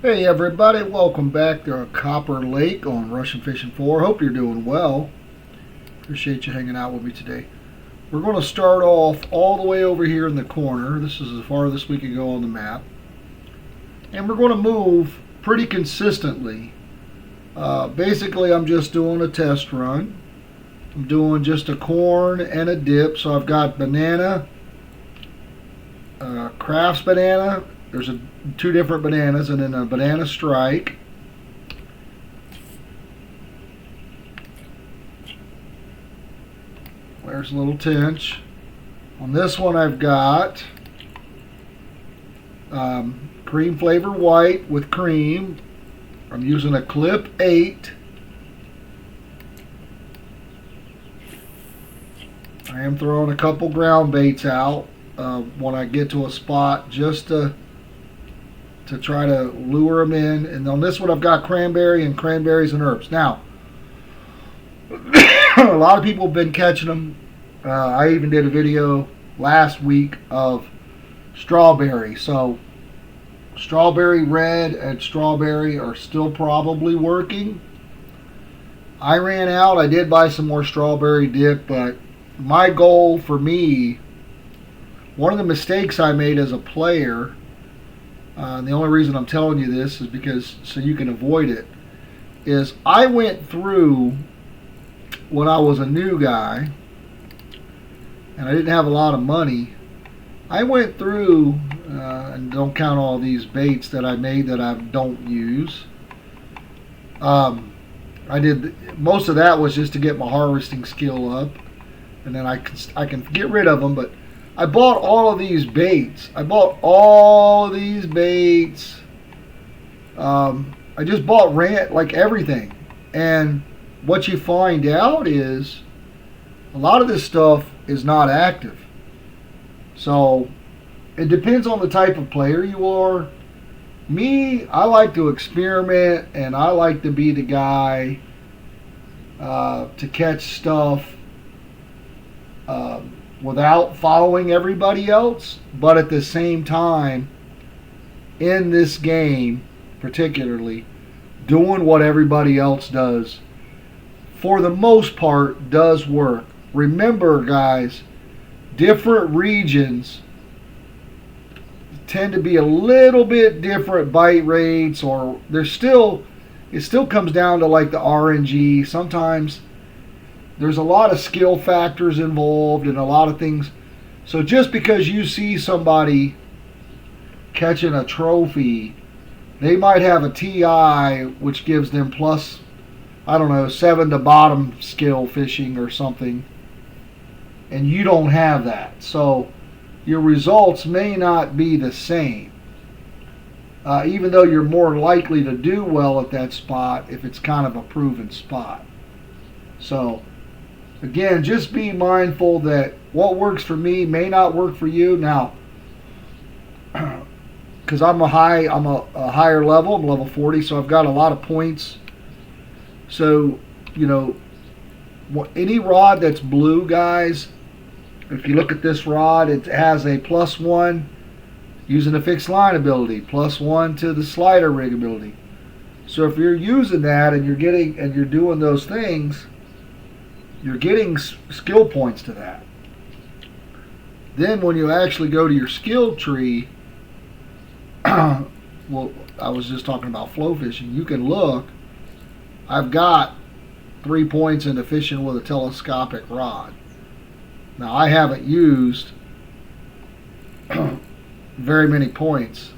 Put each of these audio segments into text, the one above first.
Hey everybody, welcome back to Copper Lake on Russian Fishing 4. Hope you're doing well. Appreciate you hanging out with me today. We're going to start off all the way over here in the corner. This is as far as we can go on the map. And we're going to move pretty consistently. Basically, I'm just doing a test run. I'm doing just a corn and a dip. So I've got banana, Kraft's banana. There's two different bananas, and then a banana strike. There's a little tinge. On this one I've got cream flavor white with cream. I'm using a Clip 8. I am throwing a couple ground baits out when I get to a spot just to try to lure them in. And on this one I've got cranberry and cranberries and herbs. Now, a lot of people have been catching them. I even did a video last week of strawberry. So strawberry red and strawberry are still probably working. I ran out. I did buy some more strawberry dip, but my goal for me, one of the mistakes I made as a player, and the only reason I'm telling you this is because so you can avoid it, is I went through when I was a new guy and I didn't have a lot of money. I went through, and don't count all these baits that I made that I don't use. I did most of that was just to get my harvesting skill up, and then I can get rid of them. But I bought all of these baits. I just bought like everything. And what you find out is a lot of this stuff is not active. So it depends on the type of player you are. Me, I like to experiment, and I like to be the guy to catch stuff without following everybody else, but at the same time, in this game particularly, doing what everybody else does, for the most part, does work. Remember, guys, different regions tend to be a little bit different bite rates, or it still comes down to like the RNG. Sometimes there's a lot of skill factors involved and a lot of things. So just because you see somebody catching a trophy, they might have a TI which gives them plus, I don't know, 7 to bottom skill fishing or something, and you don't have that. So your results may not be the same, even though you're more likely to do well at that spot if it's kind of a proven spot. So again, just be mindful that what works for me may not work for you. Now, because I'm a higher level, I'm level 40, so I've got a lot of points. So, any rod that's blue, guys, if you look at this rod, it has a +1 using a fixed line ability, +1 to the slider rig ability. So if you're using that and you're doing those things, you're getting skill points to that. Then when you actually go to your skill tree, well, I was just talking about flow fishing. You can look. I've got 3 points into fishing with a telescopic rod. Now, I haven't used very many points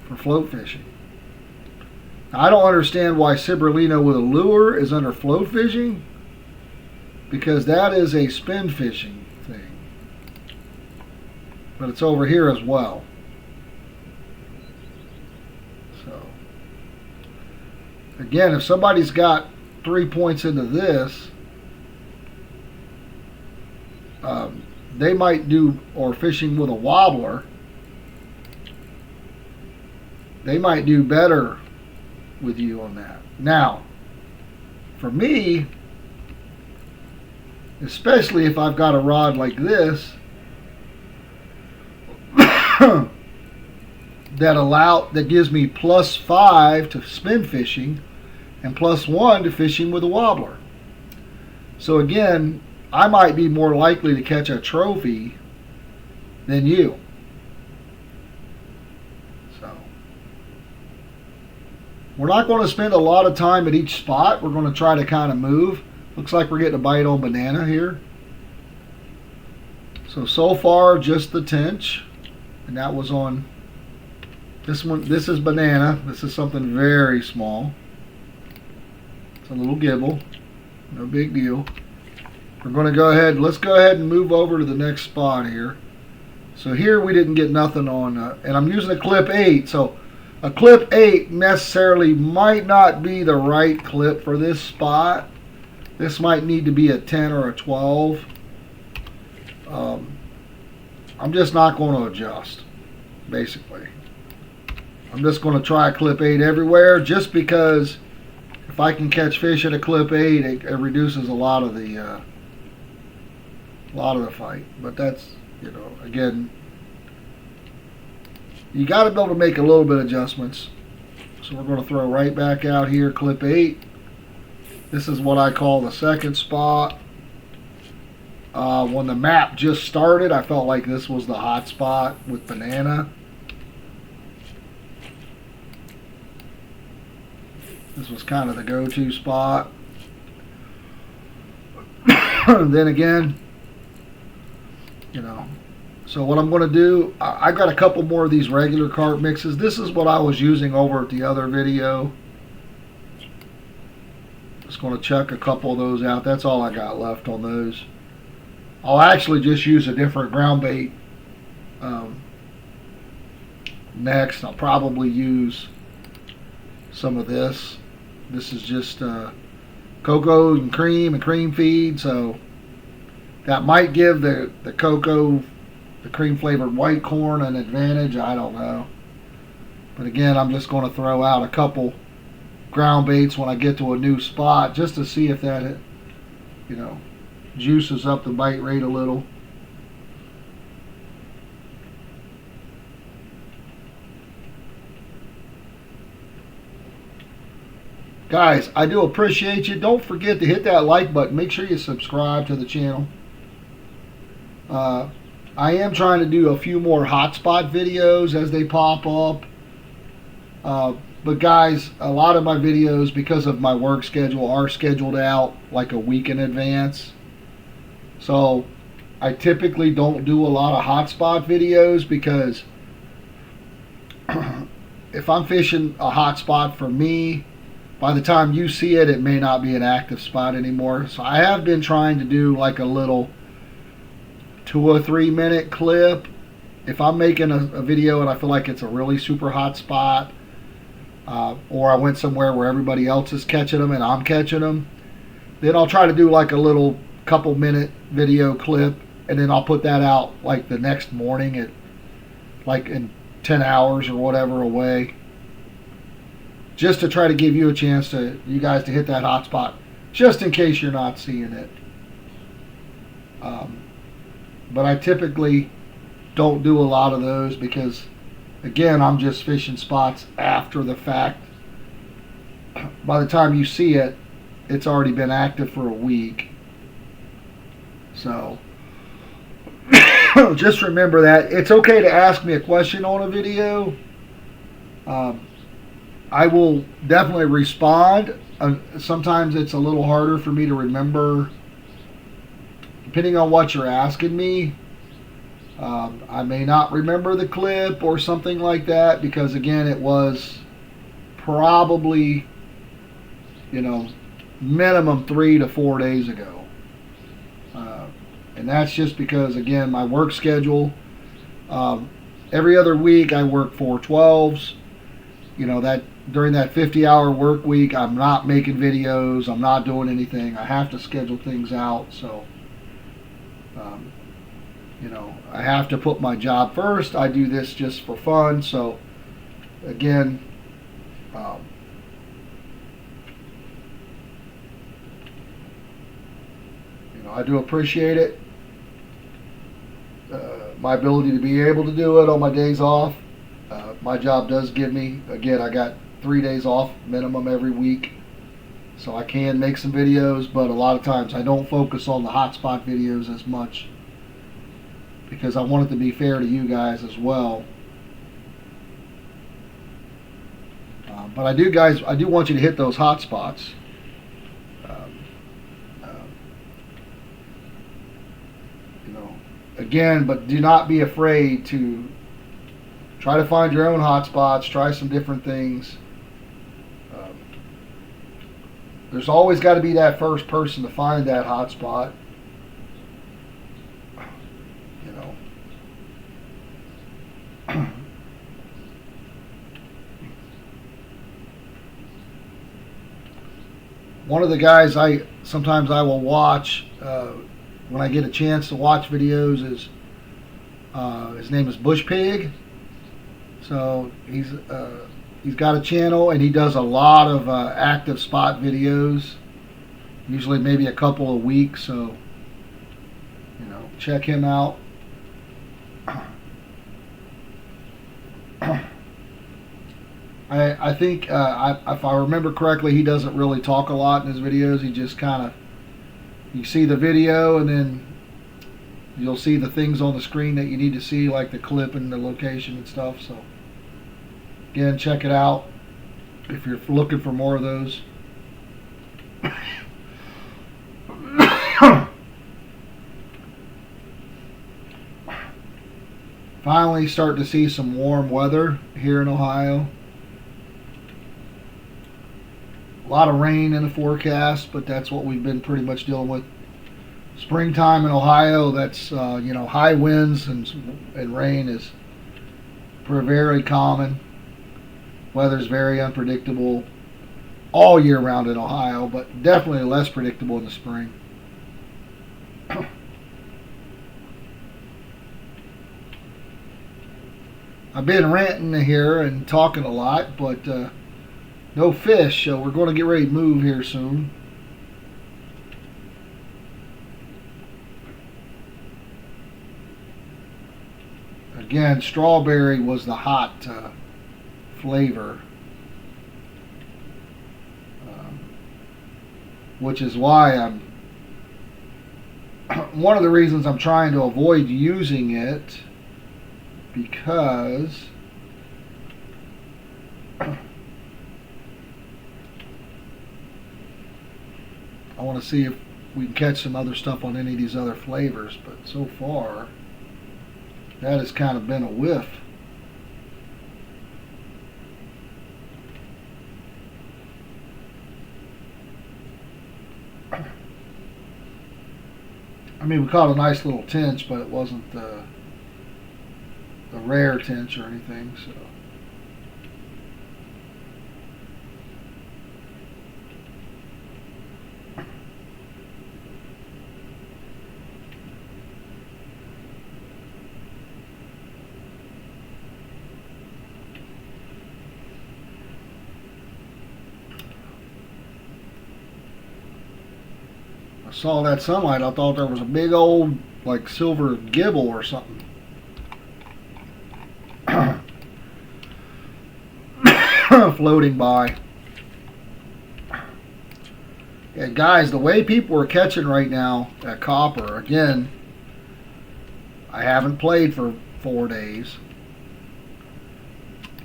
for float fishing. Now, I don't understand why Ciberlino with a lure is under float fishing, because that is a spin fishing thing. But it's over here as well. So, again, if somebody's got 3 points into this, they might do, or fishing with a wobbler, they might do better with you on that. Now, for me, especially if I've got a rod like this, that gives me +5 to spin fishing and +1 to fishing with a wobbler. So again, I might be more likely to catch a trophy than you. So we're not going to spend a lot of time at each spot. We're going to try to kind of move. Looks like we're getting a bite on banana here. So far just the tench, and that was on this one. This is banana. This is something very small. It's a little gibble, no big deal. We're going to go ahead. Let's go ahead and move over to the next spot here. So here we didn't get nothing on, and I'm using a clip 8. So a clip 8 necessarily might not be the right clip for this spot. This might need to be a 10 or a 12. I'm just not going to adjust, basically. I'm just going to try a clip 8 everywhere, just because if I can catch fish at a clip 8, it reduces a lot of the fight. But that's, again, you got to be able to make a little bit of adjustments. So we're going to throw right back out here, clip 8. This is what I call the second spot. When the map just started, I felt like this was the hot spot with banana. This was kind of the go-to spot. Then again, so what I'm going to do, I got a couple more of these regular carp mixes. This is what I was using over at the other video. Just going to check a couple of those out. That's all I got left on those. I'll actually just use a different ground bait next. I'll probably use some of this. This is just cocoa and cream feed, so that might give the cocoa, the cream flavored white corn, an advantage. I don't know. But again, I'm just going to throw out a couple ground baits when I get to a new spot, just to see if that, juices up the bite rate a little. Guys, I do appreciate you. Don't forget to hit that like button. Make sure you subscribe to the channel. I am trying to do a few more hotspot videos as they pop up. But guys, a lot of my videos, because of my work schedule, are scheduled out like a week in advance. So I typically don't do a lot of hotspot videos, because if I'm fishing a hotspot for me, by the time you see it, it may not be an active spot anymore. So I have been trying to do like a little 2 or 3 minute clip. If I'm making a video and I feel like it's a really super hot spot, or I went somewhere where everybody else is catching them and I'm catching them, then I'll try to do like a little couple minute video clip, and then I'll put that out like the next morning at like in 10 hours or whatever away, just to try to give you a chance to, you guys, to hit that hot spot, just in case you're not seeing it. But I typically don't do a lot of those, because again, I'm just fishing spots after the fact. By the time you see it, it's already been active for a week. So just remember that. It's okay to ask me a question on a video. I will definitely respond. Sometimes it's a little harder for me to remember, depending on what you're asking me. I may not remember the clip or something like that, because again, it was probably, minimum 3 to 4 days ago. And that's just because, again, my work schedule, every other week I work 4/12s. That during that 50-hour work week, I'm not making videos, I'm not doing anything. I have to schedule things out. So I have to put my job first. I do this just for fun. So again, I do appreciate it. My ability to be able to do it on my days off. my job does give me, again, I got 3 days off minimum every week, so I can make some videos, but a lot of times I don't focus on the hotspot videos as much because I want it to be fair to you guys as well. But I do want you to hit those hotspots. You know, again, but do not be afraid to try to find your own hotspots. Try some different things. There's always got to be that first person to find that hotspot. You know. One of the guys sometimes I will watch when I get a chance to watch videos is his name is Bush Pig. So he's got a channel and he does a lot of active spot videos, usually maybe a couple a week. So you know, check him out. I think if I remember correctly, he doesn't really talk a lot in his videos. He just kind of, you see the video and then you'll see the things on the screen that you need to see, like the clip and the location and stuff. So again, check it out if you're looking for more of those. Finally starting to see some warm weather here in Ohio. A lot of rain in the forecast, but that's what we've been pretty much dealing with. Springtime in Ohio, that's you know, high winds and rain is very common. Weather's very unpredictable all year round in Ohio, but definitely less predictable in the spring. I've been ranting here and talking a lot, but no fish, so we're going to get ready to move here soon. Again, strawberry was the hot flavor, which is why I'm one of the reasons I'm trying to avoid using it, because I want to see if we can catch some other stuff on any of these other flavors, but so far that has kind of been a whiff. I mean, we caught a nice little tench, but it wasn't the rare tench or anything, so. Saw that sunlight, I thought there was a big old like silver gibble or something. Floating by. Yeah, guys, the way people are catching right now at copper, again, I haven't played for 4 days.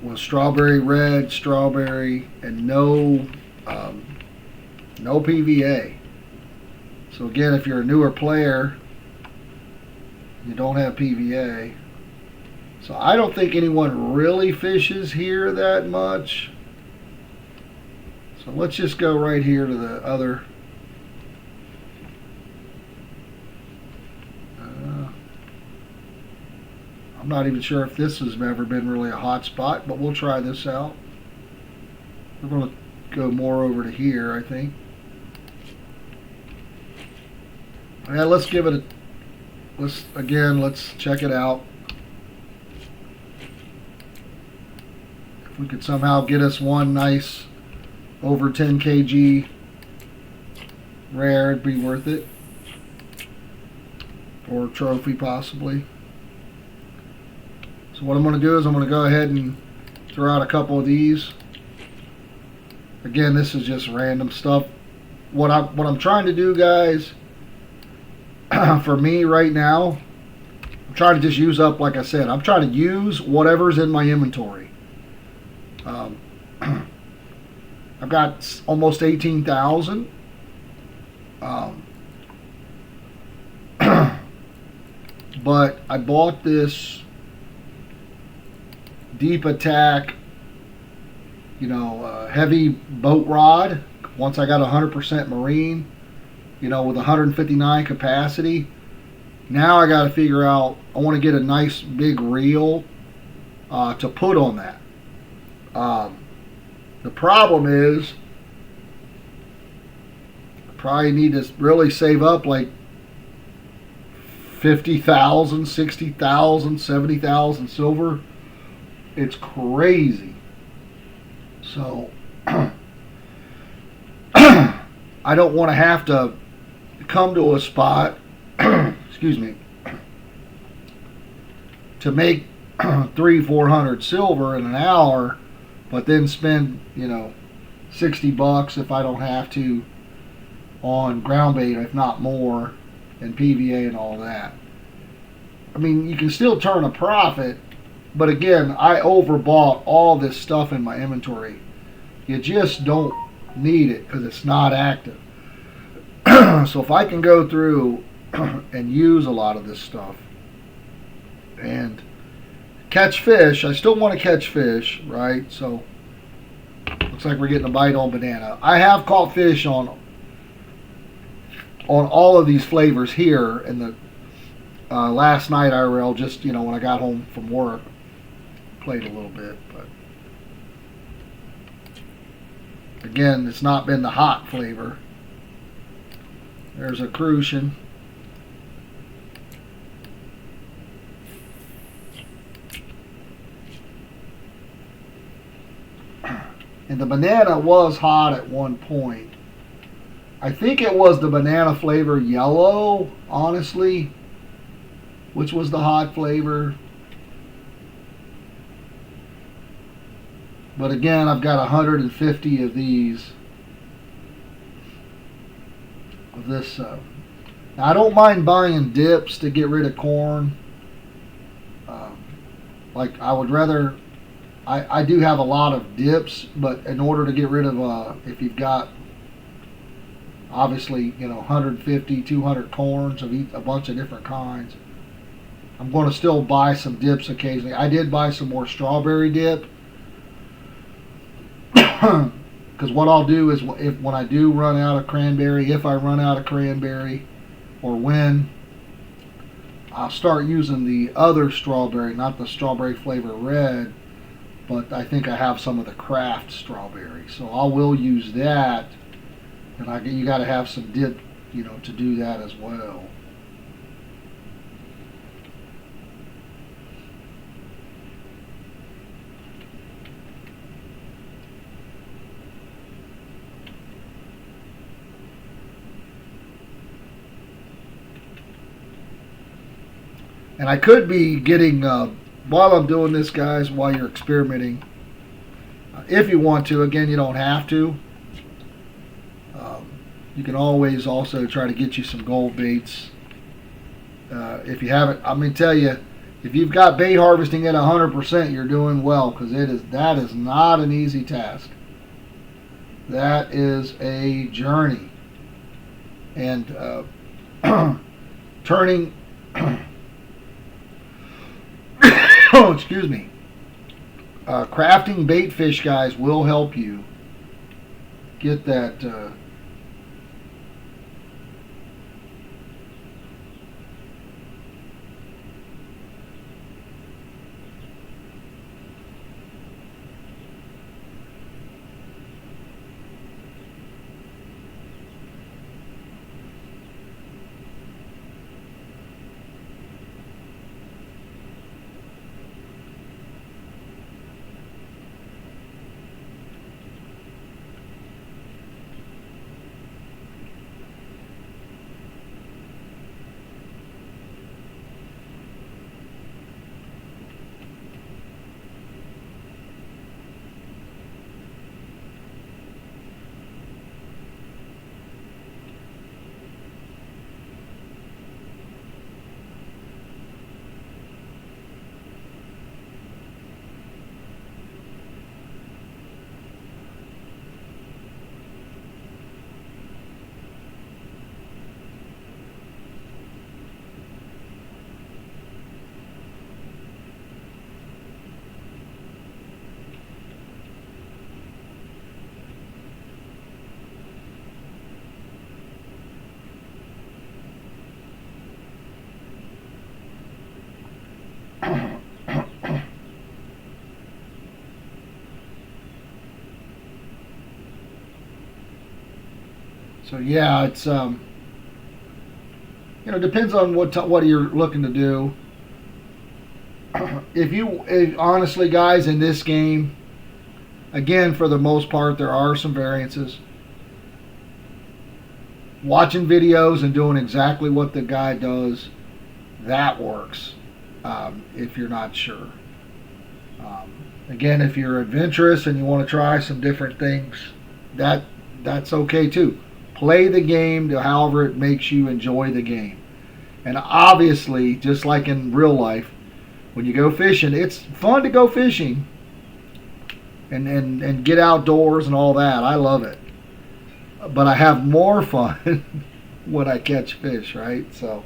With strawberry red, strawberry, and no PVA. So again, if you're a newer player, you don't have PVA. So I don't think anyone really fishes here that much. So let's just go right here to the other. I'm not even sure if this has ever been really a hot spot, but we'll try this out. We're going to go more over to here, I think. Yeah, let's give it a, let's check it out. If we could somehow get us one nice over 10 kg rare, it'd be worth it. Or trophy possibly. So what I'm going to do is I'm going to go ahead and throw out a couple of these. Again, this is just random stuff. What I'm trying to do, guys, for me right now, I'm trying to just use up, like I said, I'm trying to use whatever's in my inventory. I've got almost 18,000. But I bought this Deep Attack, heavy boat rod once I got 100% marine, with 159 capacity. Now I got to figure out, I want to get a nice big reel to put on that. The problem is, I probably need to really save up like 50,000, 60,000, 70,000 silver. It's crazy. So, I don't want to have to come to a spot, excuse me, to make 300-400 silver in an hour, but then spend, $60 if I don't have to on ground bait, if not more, and PVA and all that. I mean, you can still turn a profit, but again, I overbought all this stuff in my inventory. You just don't need it because it's not active. So if I can go through and use a lot of this stuff and catch fish, I still want to catch fish, right? So looks like we're getting a bite on banana. I have caught fish on all of these flavors here in the last night IRL, just when I got home from work, played a little bit, but again, it's not been the hot flavor. There's a crucian. And the banana was hot at one point. I think it was the banana flavor yellow, honestly, which was the hot flavor. But again, I've got 150 of these. Of this. Now, I don't mind buying dips to get rid of corn. Like, I would rather... I do have a lot of dips, but in order to get rid of... if you've got... obviously, 150, 200 corns of a bunch of different kinds. I'm going to still buy some dips occasionally. I did buy some more strawberry dip. Because what I'll do is, when I do run out of cranberry, if I run out of cranberry, or when, I'll start using the other strawberry, not the strawberry flavor red, but I think I have some of the craft strawberry. So I will use that. And you got to have some dip, to do that as well. And I could be getting, while I'm doing this, guys, while you're experimenting, if you want to, again, you don't have to. You can always also try to get you some gold baits. If you haven't, I'm going to tell you, if you've got bait harvesting at 100%, you're doing well, because that is not an easy task. That is a journey. And turning, oh, excuse me, crafting bait fish, guys, will help you get that. So yeah, it's depends on what you're looking to do. Honestly, guys, in this game, again, for the most part, there are some variances. Watching videos and doing exactly what the guy does, that works. If you're not sure. Again, if you're adventurous and you want to try some different things, that's okay too. Play the game to however it makes you enjoy the game. And obviously, just like in real life, when you go fishing, it's fun to go fishing and get outdoors and all that. I love it. But I have more fun when I catch fish, right? So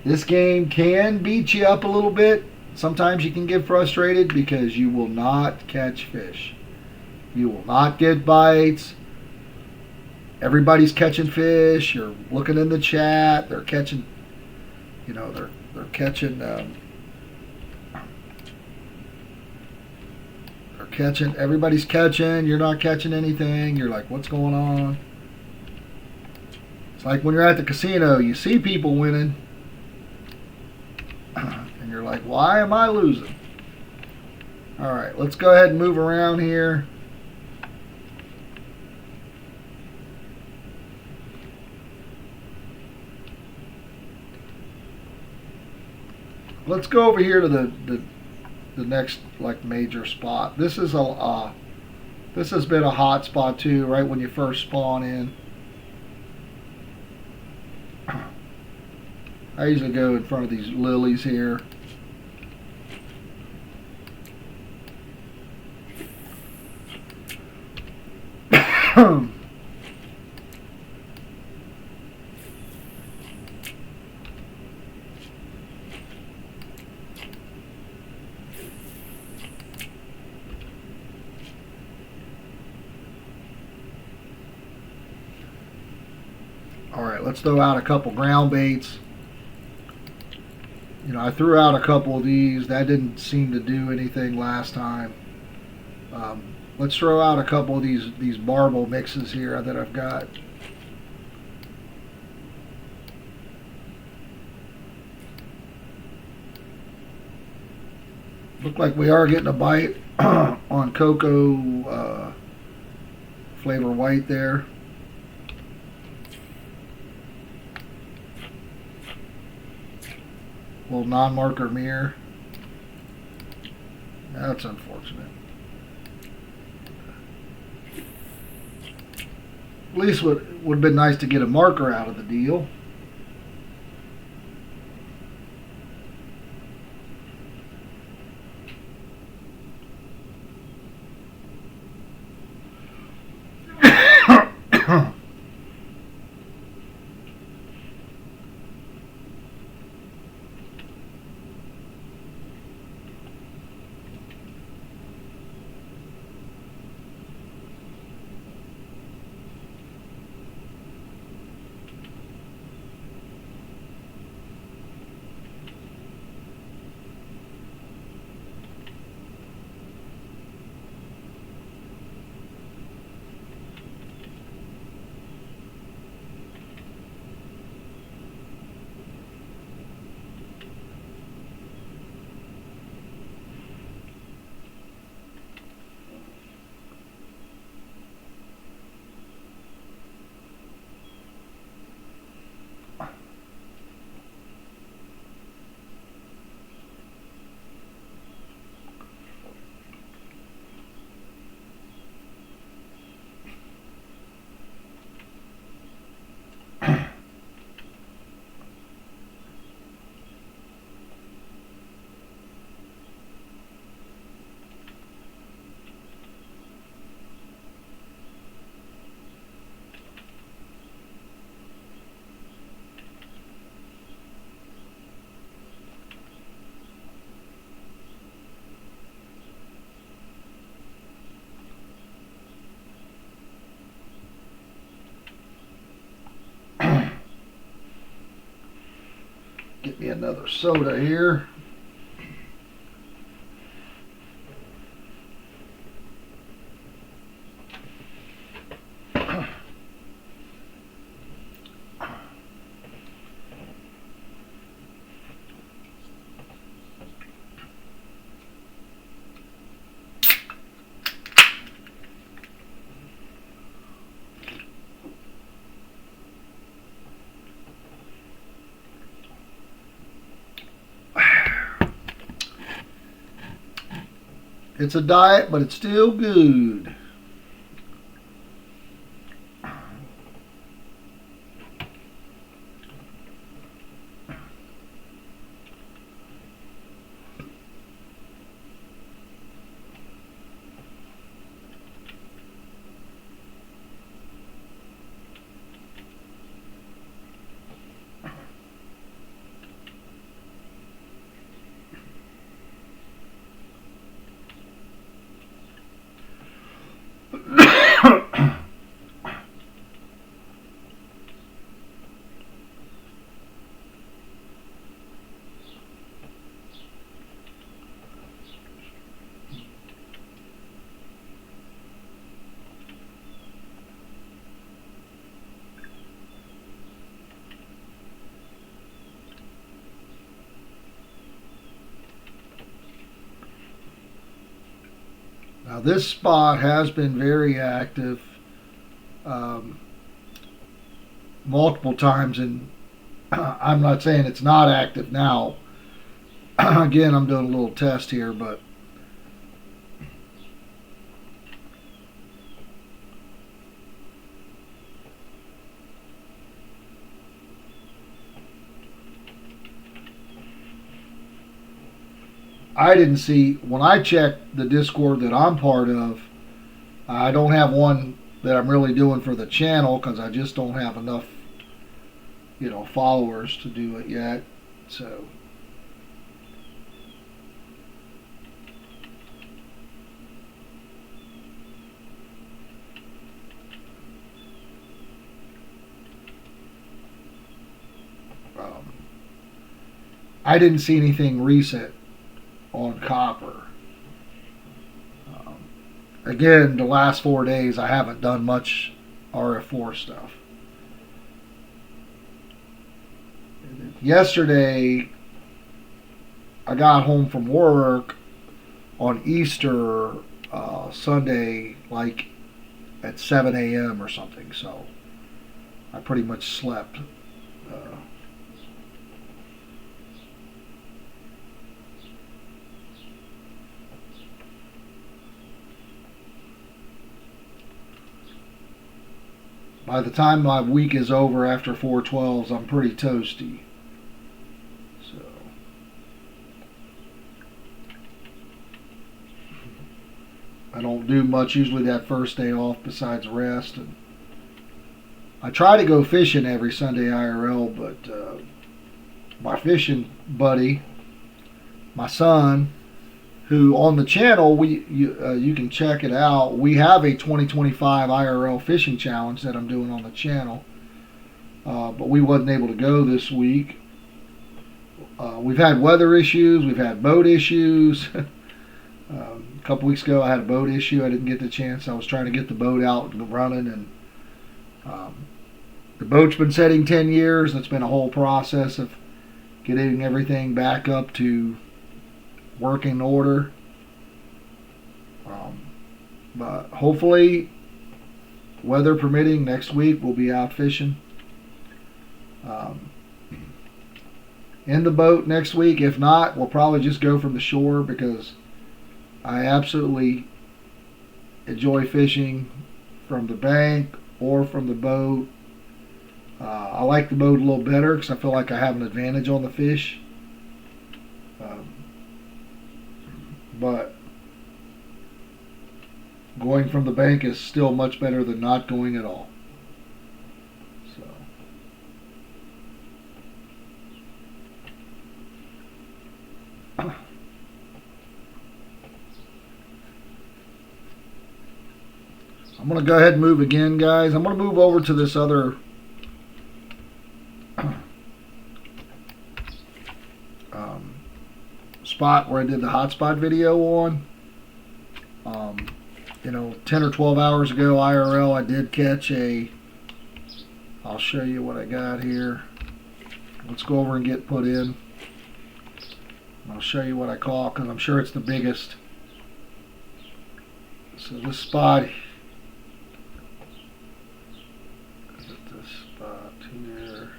this game can beat you up a little bit. Sometimes you can get frustrated because you will not catch fish. You will not get bites. Everybody's catching fish. You're looking in the chat. They're catching, they're catching. They're catching. Everybody's catching. You're not catching anything. You're like, what's going on? It's like when you're at the casino. You see people winning, and you're like, why am I losing? All right, let's go ahead and move around here. Let's go over here to the next major spot. This has been a hot spot too, right when you first spawn in. I usually go in front of these lilies here. Alright, let's throw out a couple ground baits. I threw out a couple of these. That didn't seem to do anything last time. Let's throw out a couple of these marble mixes here that I've got. Look like we are getting a bite on cocoa flavor white there. Little non-marker mirror. That's unfortunate. At least would have been nice to get a marker out of the deal. Get me another soda here. It's a diet, but it's still good. Now this spot has been very active um, multiple times, and I'm not saying it's not active now. Again, I'm doing a little test here, but I didn't see, when I checked the Discord that I'm part of, I don't have one that I'm really doing for the channel because I just don't have enough, followers to do it yet. So um, I didn't see anything recent on copper. Um, Again, the last 4 days I haven't done much RF4 stuff. Yesterday, I got home from work on Easter Sunday, like at 7 a.m. or something. So I pretty much slept. Uh, by the time my week is over after 412s, I'm pretty toasty. So I don't do much usually that first day off besides rest. And I try to go fishing every Sunday IRL, but my fishing buddy, my son, who on the channel you can check it out. We have a 2025 IRL fishing challenge that I'm doing on the channel, but we wasn't able to go this week. We've had weather issues, we've had boat issues. A couple weeks ago, I had a boat issue. I didn't get the chance. I was trying to get the boat out and running, and the boat's been setting 10 years. It's been a whole process of getting everything back up to working order. But hopefully, weather permitting, next week we'll be out fishing. In the boat next week. If not, we'll probably just go from the shore because I absolutely enjoy fishing from the bank or from the boat. I like the boat a little better because I feel like I have an advantage on the fish. But going from the bank is still much better than not going at all. So I'm going to go ahead and move again, guys. I'm going to move over to this other spot where I did the hotspot video on. 10 or 12 hours ago, IRL, I did catch I'll show you what I got here. Let's go over and get put in. I'll show you what I caught because I'm sure it's the biggest. So this spot, this spot here.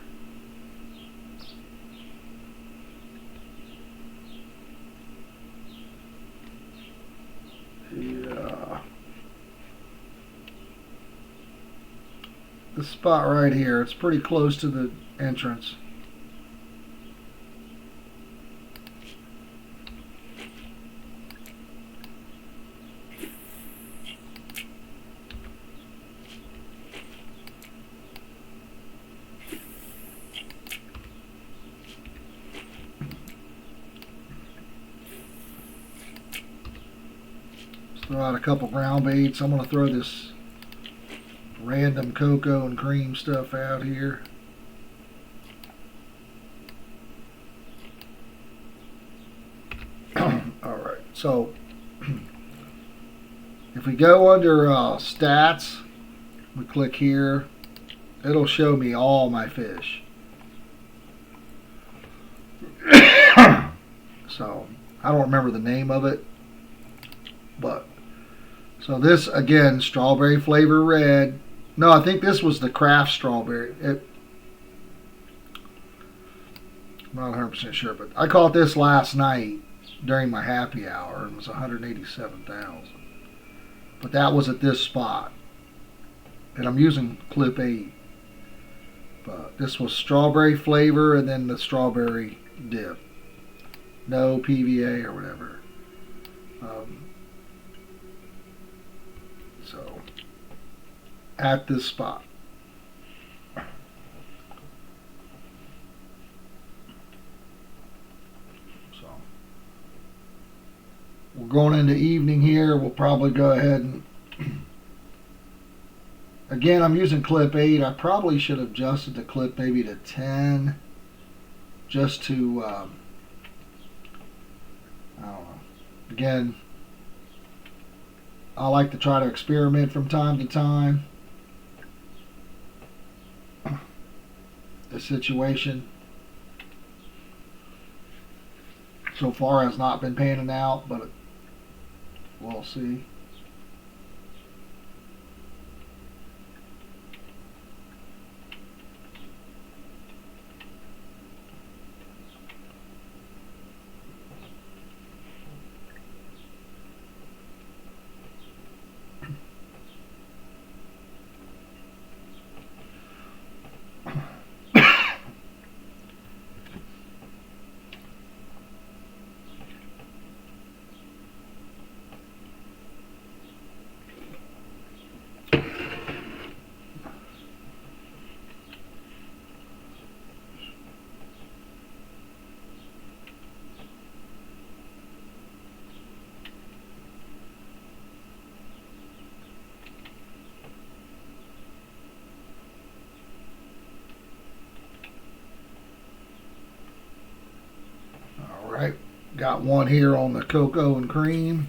this spot right here. It's pretty close to the entrance. Throw out a couple ground baits. I'm going to throw this random cocoa and cream stuff out here. Alright, so if we go under stats, we click here, it'll show me all my fish. So I don't remember the name of it, but so this again, strawberry flavor red. No, I think this was the craft strawberry. I'm not 100% sure, but I caught this last night during my happy hour, and it was 187,000. But that was at this spot, and I'm using clip 8. But this was strawberry flavor, and then the strawberry dip. No PVA or whatever. So at this spot. So we're going into evening here. We'll probably go ahead and again, I'm using clip 8. I probably should have adjusted the clip maybe to 10 just to I don't know. Again, I like to try to experiment from time to time. The situation so far has not been panning out, but we'll see. Alright, got one here on the cocoa and cream.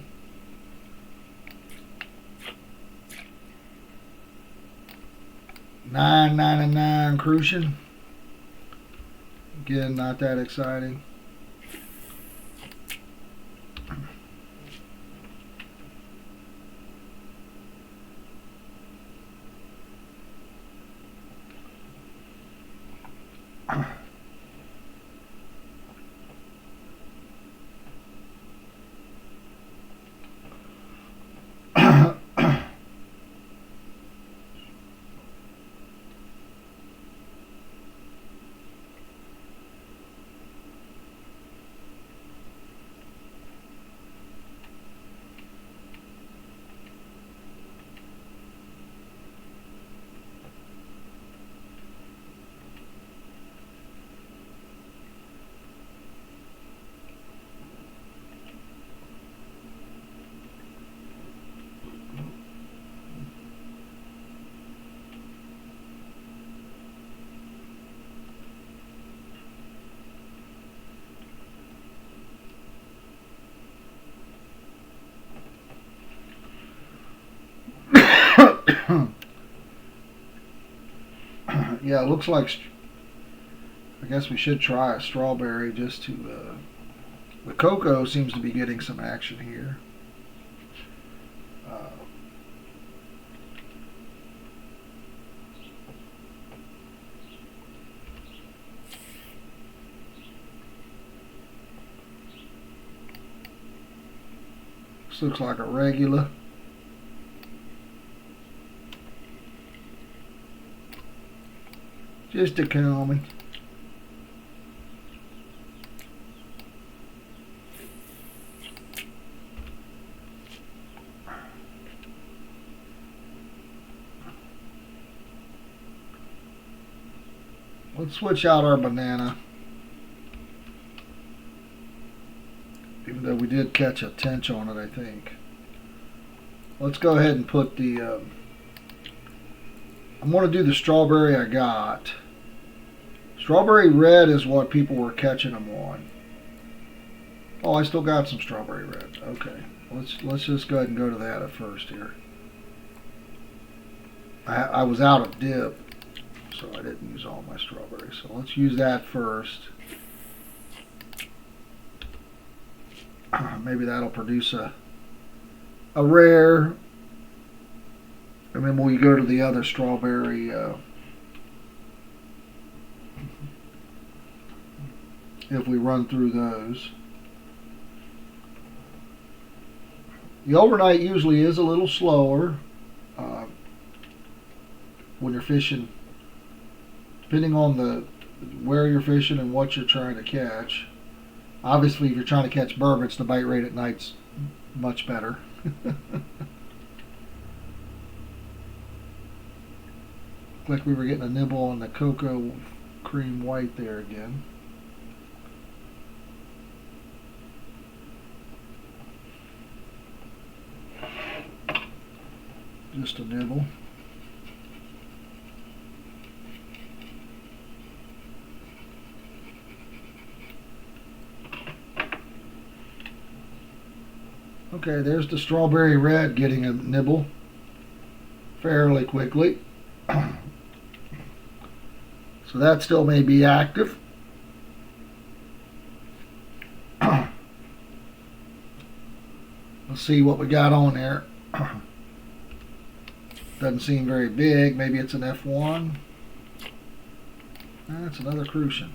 $9.99 Crucian. Again, not that exciting. Yeah, it looks like, I guess we should try a strawberry just to, the cocoa seems to be getting some action here. This looks like a regular. Just a common. Let's switch out our banana. Even though we did catch a tench on it, I think. Let's go ahead and put the... I'm going to do the strawberry I got. Strawberry red is what people were catching them on. Oh, I still got some strawberry red. Okay. Let's just go ahead and go to that at first here. I was out of dip, so I didn't use all my strawberries. So let's use that first. Maybe that'll produce a rare, and then we'll go to the other strawberry. If we run through those, the overnight usually is a little slower when you're fishing, depending on where you're fishing and what you're trying to catch. Obviously, if you're trying to catch burbot, the bite rate at night's much better. Like we were getting a nibble on the cocoa cream white there again. Just a nibble. Okay, there's the strawberry red getting a nibble fairly quickly. So that still may be active. Let's see what we got on there. Doesn't seem very big. Maybe it's an F1. That's another crucian.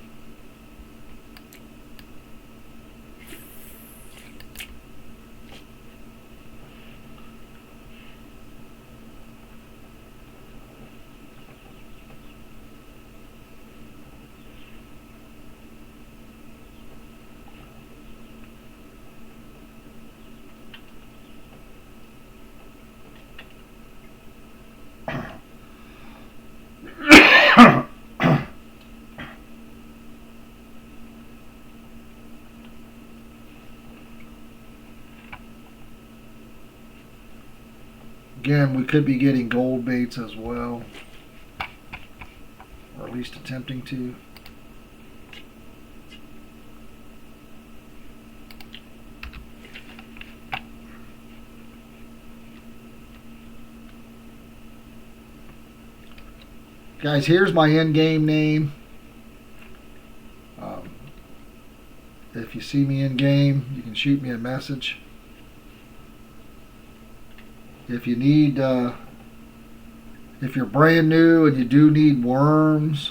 Again, we could be getting gold baits as well, or at least attempting to. Guys, here's my in-game name. If you see me in-game, you can shoot me a message. If you need, if you're brand new and you do need worms,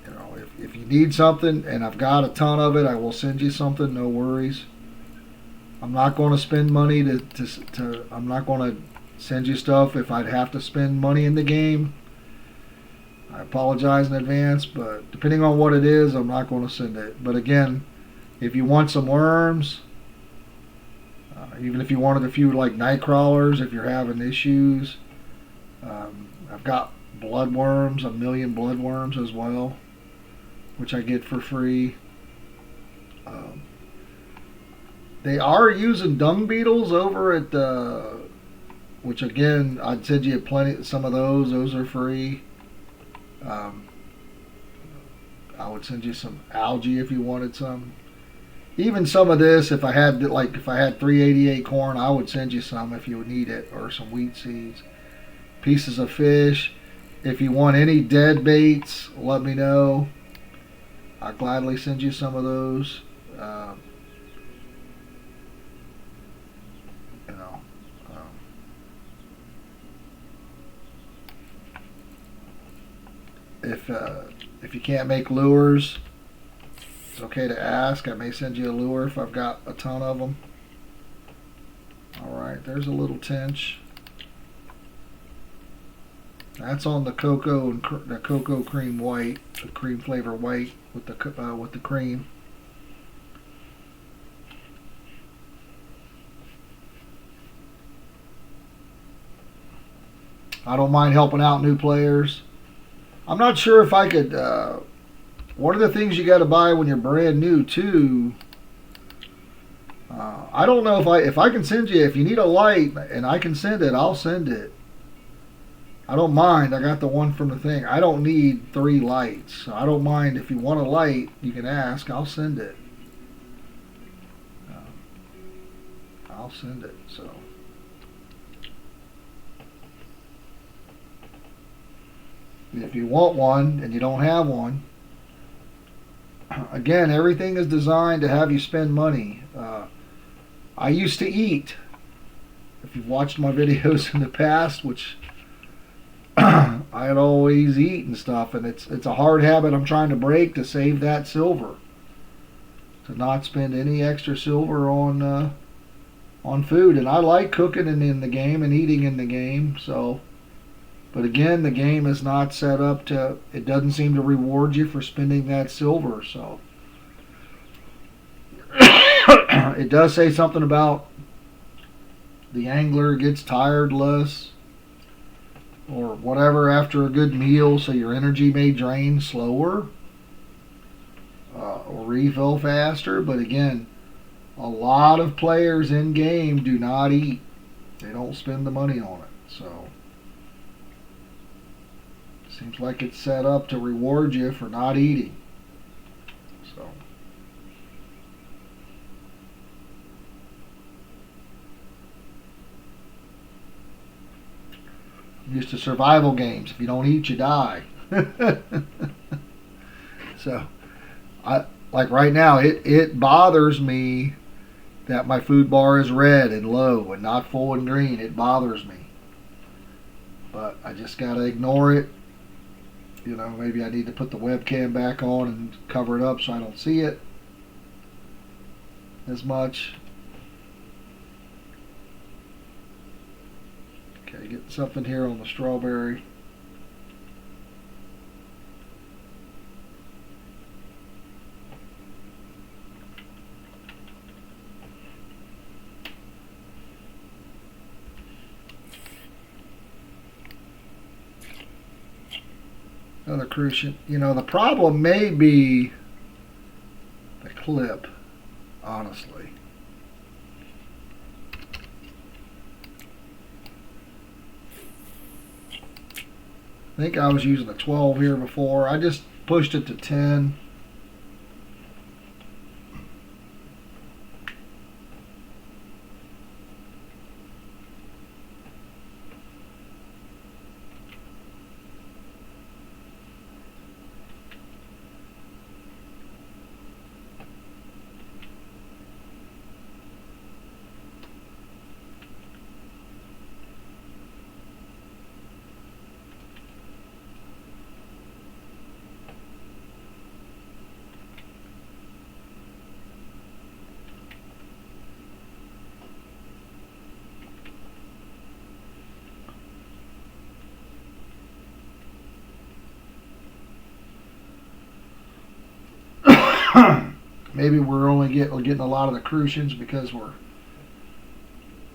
you know, if you need something and I've got a ton of it, I will send you something. No worries. I'm not going to spend money I'm not going to send you stuff if I'd have to spend money in the game. I apologize in advance, but depending on what it is, I'm not going to send it. But again, if you want some worms, even if you wanted a few like night crawlers, if you're having issues, I've got bloodworms, 1 million bloodworms as well, which I get for free. They are using dung beetles over at which again, I'd send you some of those. Those are free. I would send you some algae if you wanted some. Even some of this, if I had 388 corn, I would send you some if you would need it, or some wheat seeds, pieces of fish. If you want any dead baits, let me know. I'll gladly send you some of those. If you can't make lures, it's okay to ask. I may send you a lure if I've got a ton of them. Alright, there's a little tench. That's on the cocoa and the cocoa cream white, the cream flavor white with the cream. I don't mind helping out new players. I'm not sure if I could. One of the things you got to buy when you're brand new too. I don't know if I can send you, if you need a light and I can send it, I'll send it. I don't mind. I got the one from the thing. I don't need 3 lights. So I don't mind if you want a light. You can ask. I'll send it. I'll send it. So if you want one and you don't have one, again, everything is designed to have you spend money. I used to eat. If you've watched my videos in the past, which I'd always eat and stuff, and it's a hard habit I'm trying to break to save that silver, to not spend any extra silver on food. And I like cooking in the game and eating in the game. So, but again, the game is not set up to. It doesn't seem to reward you for spending that silver. So, it does say something about the angler gets tired less or whatever after a good meal, so your energy may drain slower or refill faster. But again, a lot of players in game do not eat. They don't spend the money on it. So seems like it's set up to reward you for not eating. So I'm used to survival games. If you don't eat, you die. So I like right now it bothers me that my food bar is red and low and not full and green. It bothers me. But I just gotta ignore it. You know, maybe I need to put the webcam back on and cover it up so I don't see it as much. Okay, getting something here on the strawberry. Another crucian. You know, the problem may be the clip, honestly. I think I was using a 12 here before. I just pushed it to 10. Maybe we're only getting a lot of the crucians because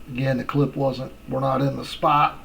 again, the clip we're not in the spot.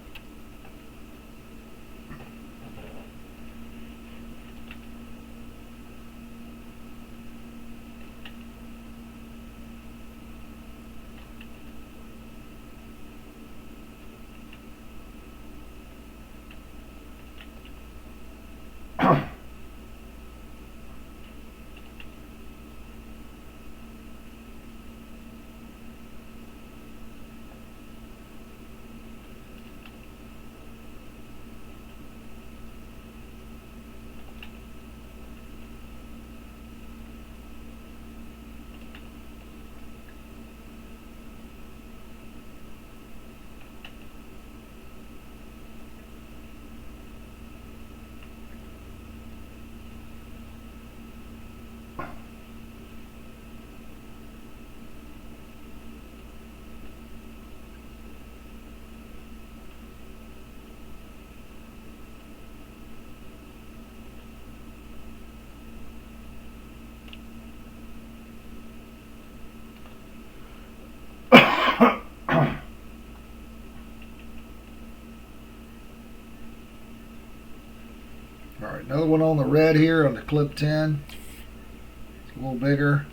Another one on the red here on the Clip 10. It's a little bigger.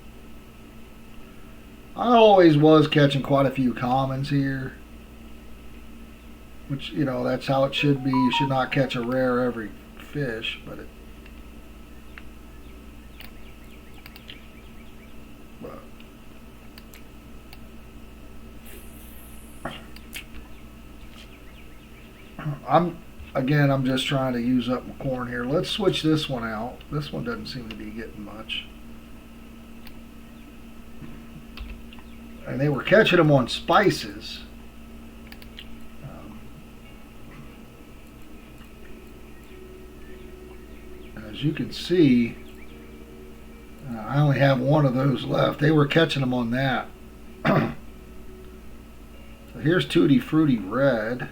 I always was catching quite a few commons here. Which, you know, that's how it should be. You should not catch a rare every fish, but I'm just trying to use up my corn here. Let's switch this one out. This one doesn't seem to be getting much. And they were catching them on spices. As you can see, I only have one of those left. They were catching them on that. So here's Tutti Frutti Red.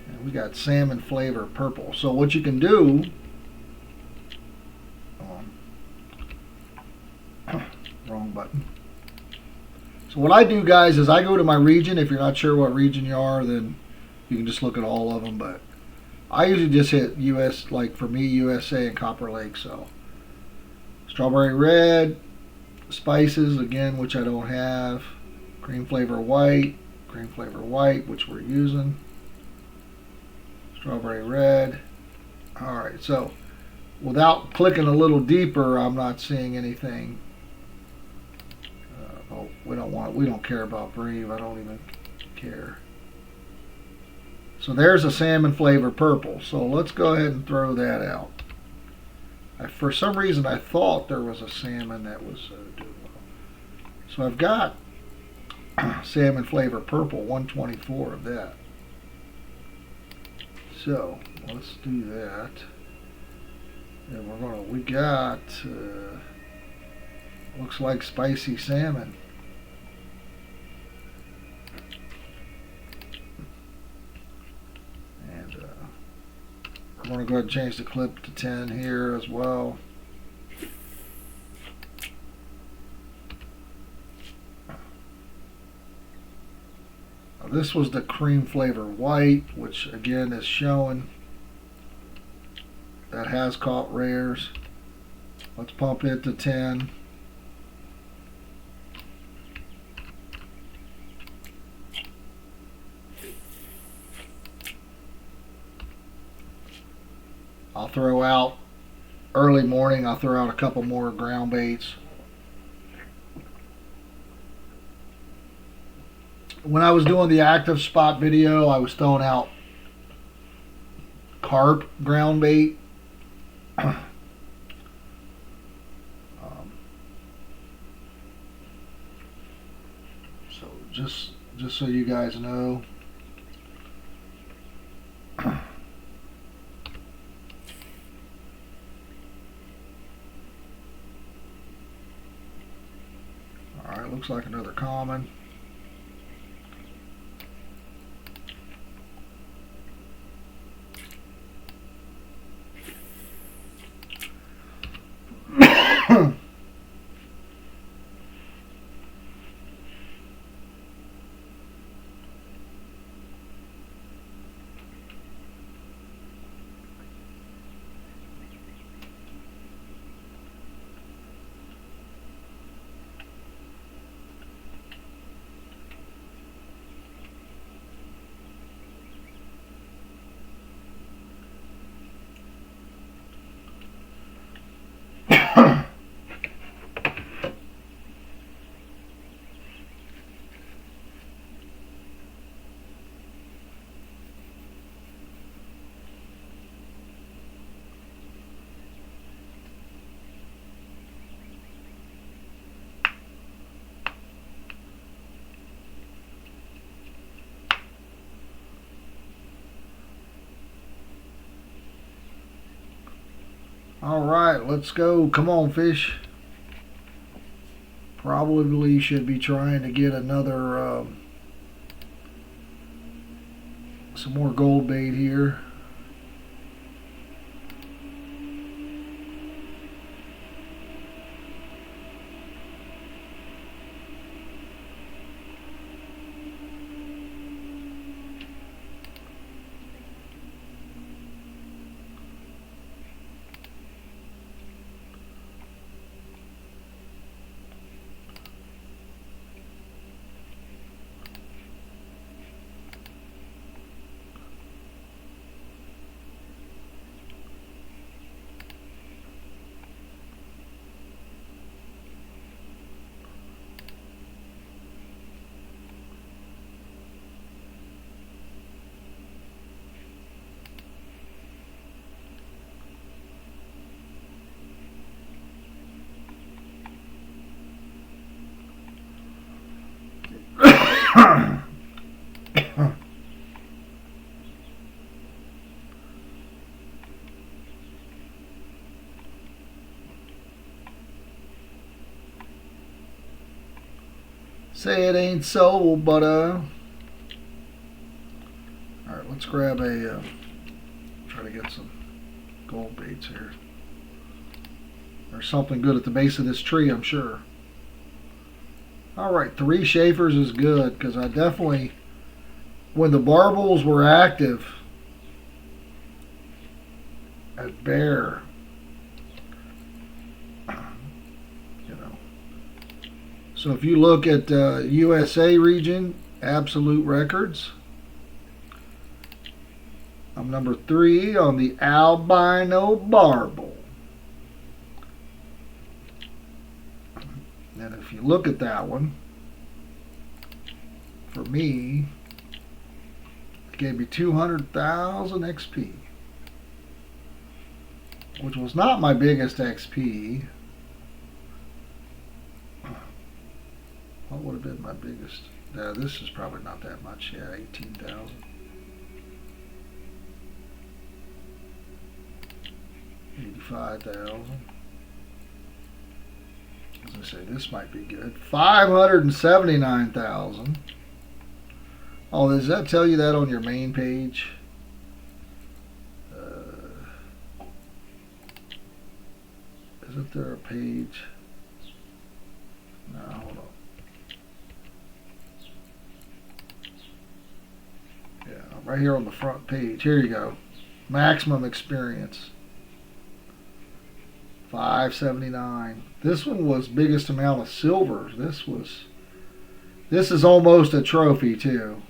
And we got Salmon Flavor Purple. So what you can do, wrong button. So what I do, guys, is I go to my region. If you're not sure what region you are, then you can just look at all of them. But I usually just hit US, like for me, USA and Copper Lake. So Strawberry Red, Spices, again, which I don't have. Cream Flavor White, which we're using. Strawberry Red. Alright, so without clicking a little deeper, I'm not seeing anything. We don't care about Breve. I don't even care. So there's a Salmon Flavor Purple. So let's go ahead and throw that out. For some reason, I thought there was a salmon that was doing well. So I've got Salmon Flavor Purple, 124 of that. So let's do that. And we got, looks like spicy salmon. And I'm going to go ahead and change the clip to 10 here as well. Now this was the Cream Flavor White, which again is showing that has caught rares. Let's pump it to 10. I'll throw out early morning. I'll throw out a couple more ground baits. When I was doing the active spot video, I was throwing out carp ground bait. So just so you guys know. Alright, looks like another common. Alright, let's go. Come on, fish. Probably should be trying to get another, some more gold bait here. Say it ain't so, but Alright, let's grab a try to get some gold baits here. There's something good at the base of this tree, I'm sure. Alright, 3 Schaefers is good, because I definitely, when the barbels were active at Bear, you know. So if you look at USA region, Absolute Records, I'm number 3 on the albino barbel. And if you look at that one, for me, it gave me 200,000 XP, which was not my biggest XP. What would have been my biggest? This is probably not that much. Yeah, 18,000. 85,000. As I say, this might be good. 579,000. Oh, does that tell you that on your main page? Isn't there a page? No, hold on. Yeah, right here on the front page. Here you go. Maximum experience. 579. This one was biggest amount of silver. This is almost a trophy too.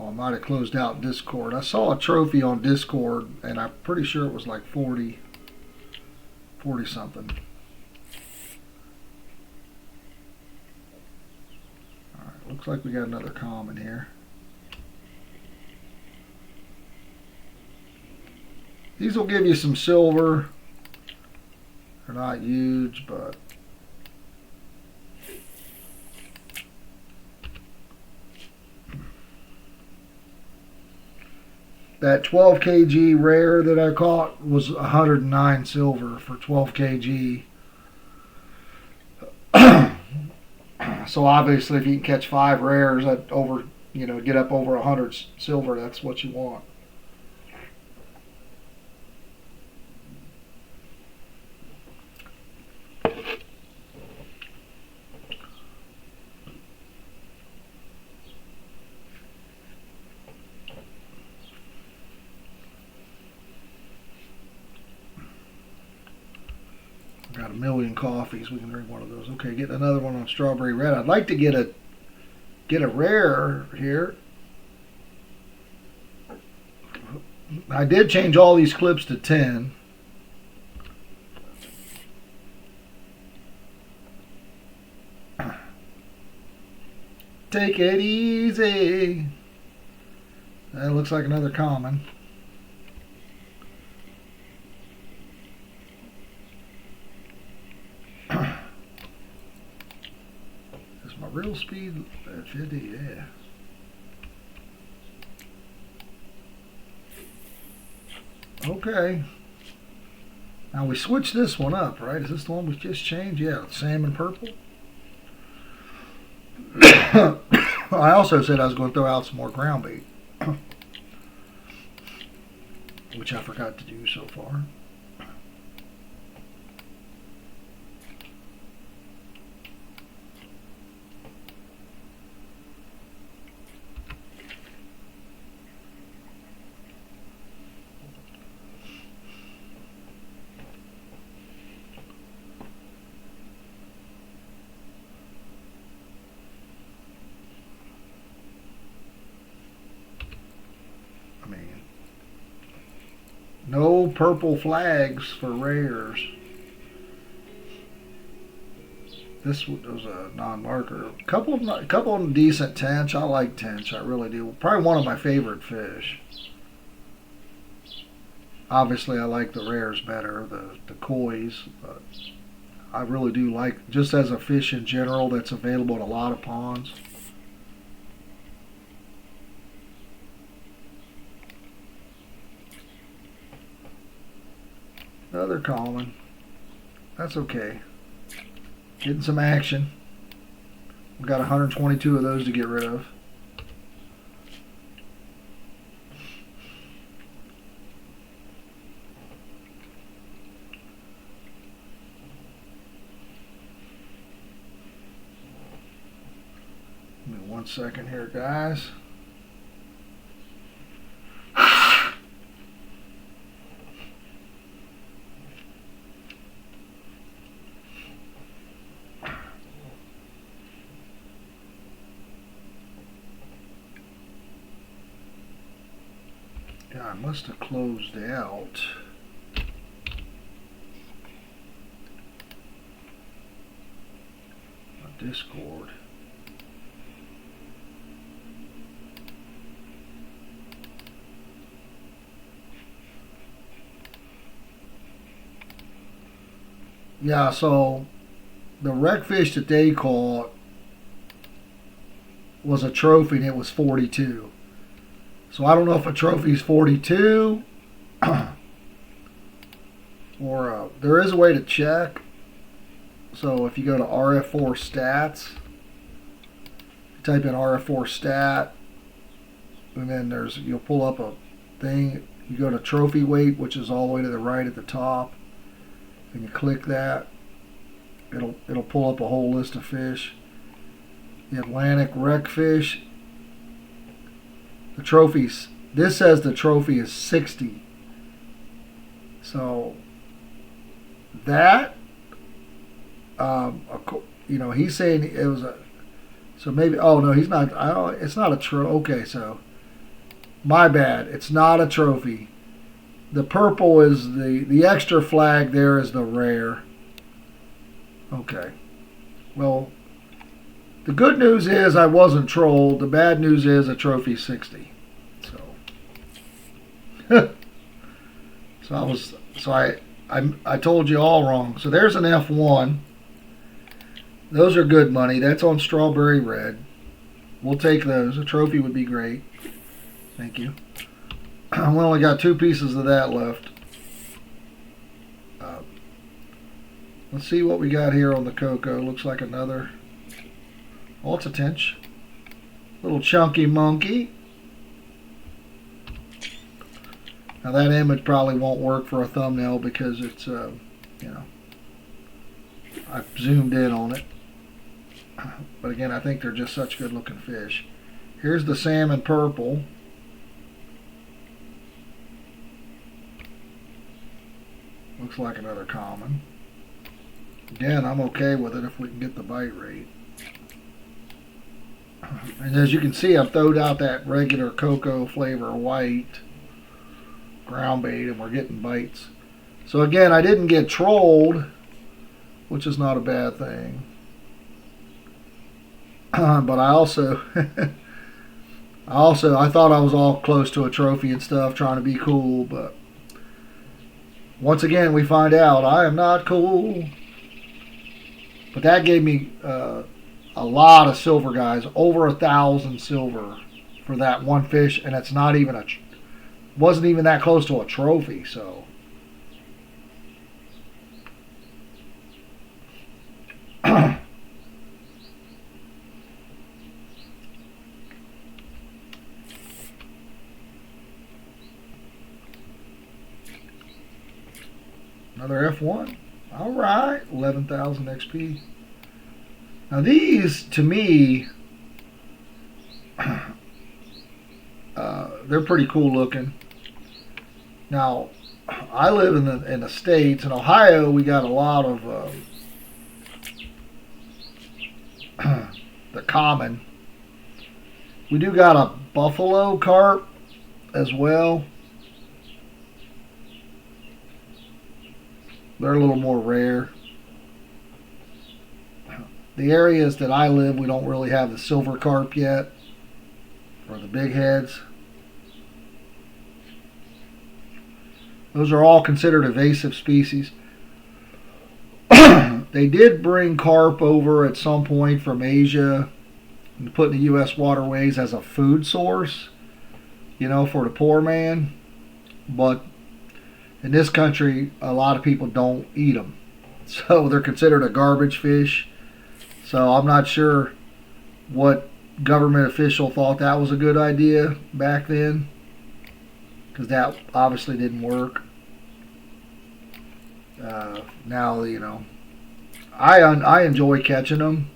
I might have closed out Discord. I saw a trophy on Discord, and I'm pretty sure it was like 40 something. Alright, looks like we got another common here. These will give you some silver. They're not huge, but that 12 kg rare that I caught was 109 silver for 12 kg. So obviously, if you can catch 5 rares at over, get up over 100 silver, that's what you want. Got a million coffees. We can drink one of those. Okay, getting another one on strawberry red. I'd like to get a rare here. I did change all these clips to 10. Take it easy. That looks like another common. Real speed at 50, yeah. Okay. Now we switched this one up, right? Is this the one we just changed? Yeah, salmon purple. I also said I was going to throw out some more ground bait, which I forgot to do so far. No purple flags for rares. This was a non-marker. A couple of decent tench. I like tench. I really do. Probably one of my favorite fish. Obviously, I like the rares better, the kois, but I really do like, just as a fish in general that's available at a lot of ponds. Another common. That's okay. Getting some action. We've got 122 of those to get rid of. Give me 1 second here, guys. Yeah, I must have closed out. My Discord. Yeah, so the wreck fish that they caught was a trophy and it was 42. So I don't know if a trophy is 42 or there is a way to check. So if you go to RF4 stats, type in RF4 stat, and then you'll pull up a thing. You go to trophy weight, which is all the way to the right at the top, and you click that. It'll pull up a whole list of fish. The Atlantic wreck fish. The trophies. This says the trophy is 60. So that, he's saying it was a. So maybe. Oh no, he's not. It's not a trophy. Okay, so my bad. It's not a trophy. The purple is the extra flag. There is the rare. Okay. Well, the good news is I wasn't trolled. The bad news is a trophy 60. So I told you all wrong. So there's an F1. Those are good money. That's on Strawberry Red. We'll take those. A trophy would be great. Thank you. We only got 2 pieces of that left. Let's see what we got here on the Coco. Looks like another. Oh, it's a tench. Little chunky monkey. Now that image probably won't work for a thumbnail because it's, I zoomed in on it. But again, I think they're just such good looking fish. Here's the salmon purple. Looks like another common. Again, I'm okay with it if we can get the bite rate. And as you can see, I've thrown out that regular cocoa flavor white ground bait and we're getting bites. So again, I didn't get trolled, which is not a bad thing. But I also I thought I was all close to a trophy and stuff, trying to be cool, but once again we find out I am not cool. But that gave me a lot of silver, guys. Over 1,000 silver for that one fish, and it's not even wasn't even that close to a trophy. So another F1. All right, 11,000 XP. Now these, to me, they're pretty cool looking. Now, I live in the States. In Ohio, we got a lot of the common. We do got a buffalo carp as well. They're a little more rare. the areas that I live, we don't really have the silver carp yet, or the big heads. Those are all considered invasive species. They did bring carp over at some point from Asia and put in the U.S. waterways as a food source, for the poor man. But in this country, a lot of people don't eat them. So they're considered a garbage fish. So I'm not sure what government official thought that was a good idea back then, because that obviously didn't work. Now, I enjoy catching them,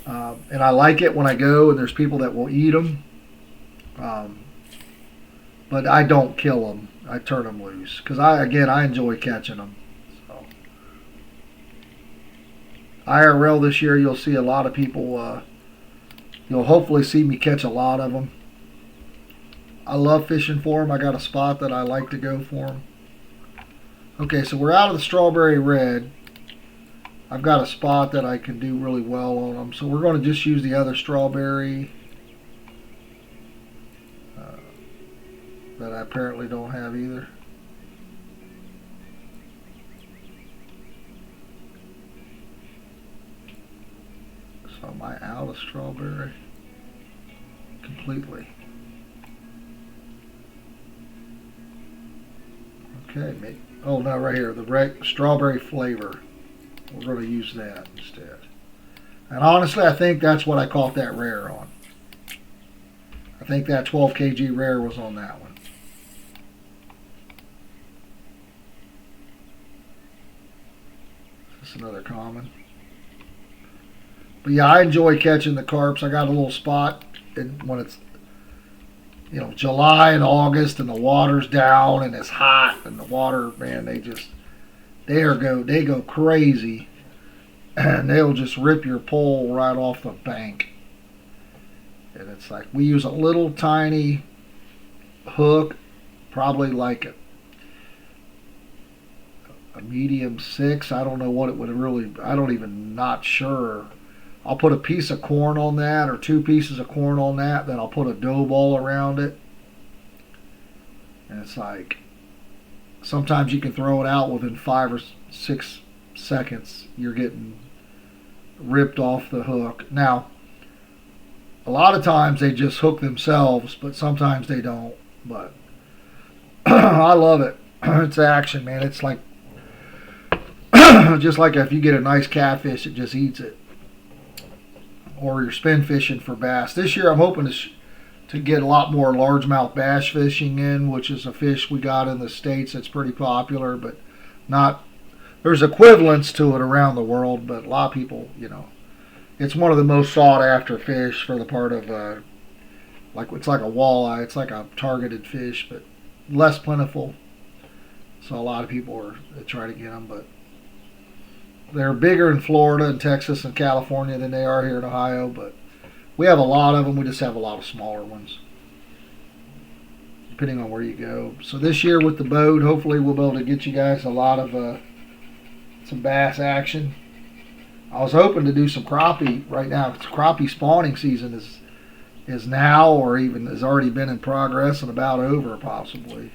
and I like it when I go and there's people that will eat them. But I don't kill them. I turn them loose because I enjoy catching them. So, IRL this year, you'll see a lot of people. You'll hopefully see me catch a lot of them. I love fishing for them. I got a spot that I like to go for them. Okay, so we're out of the strawberry red. I've got a spot that I can do really well on them. So we're going to just use the other strawberry that I apparently don't have either. So am I out of strawberry completely? Okay, oh no, right here, the strawberry flavor. We're going to use that instead. And honestly, I think that's what I caught that rare on. I think that 12 kg rare was on that one. This is another common. But yeah, I enjoy catching the carps. I got a little spot when it's July and August and the water's down and it's hot and the water, man, they go crazy, and they'll just rip your pole right off the bank. And it's like we use a little tiny hook, probably like a medium 6. I don't know what it would really. I don't even not sure. I'll put a piece of corn on that, or 2 pieces of corn on that. Then I'll put a dough ball around it, and it's like sometimes you can throw it out within 5 or 6 seconds. You're getting ripped off the hook. Now, a lot of times they just hook themselves, but sometimes they don't. But I love it. It's action, man. It's like just like if you get a nice catfish, it just eats it. Or you're spin fishing for bass. This year I'm hoping to get a lot more largemouth bass fishing in, which is a fish we got in the States that's pretty popular, but not. There's equivalents to it around the world, but a lot of people, it's one of the most sought after fish for the part of, it's like a walleye. It's like a targeted fish, but less plentiful. So a lot of people try to get them, but they're bigger in Florida and Texas and California than they are here in Ohio, but we have a lot of them. We just have a lot of smaller ones, depending on where you go. So this year with the boat, hopefully we'll be able to get you guys a lot of some bass action. I was hoping to do some crappie right now. Crappie spawning season is now, or even has already been in progress and about over possibly.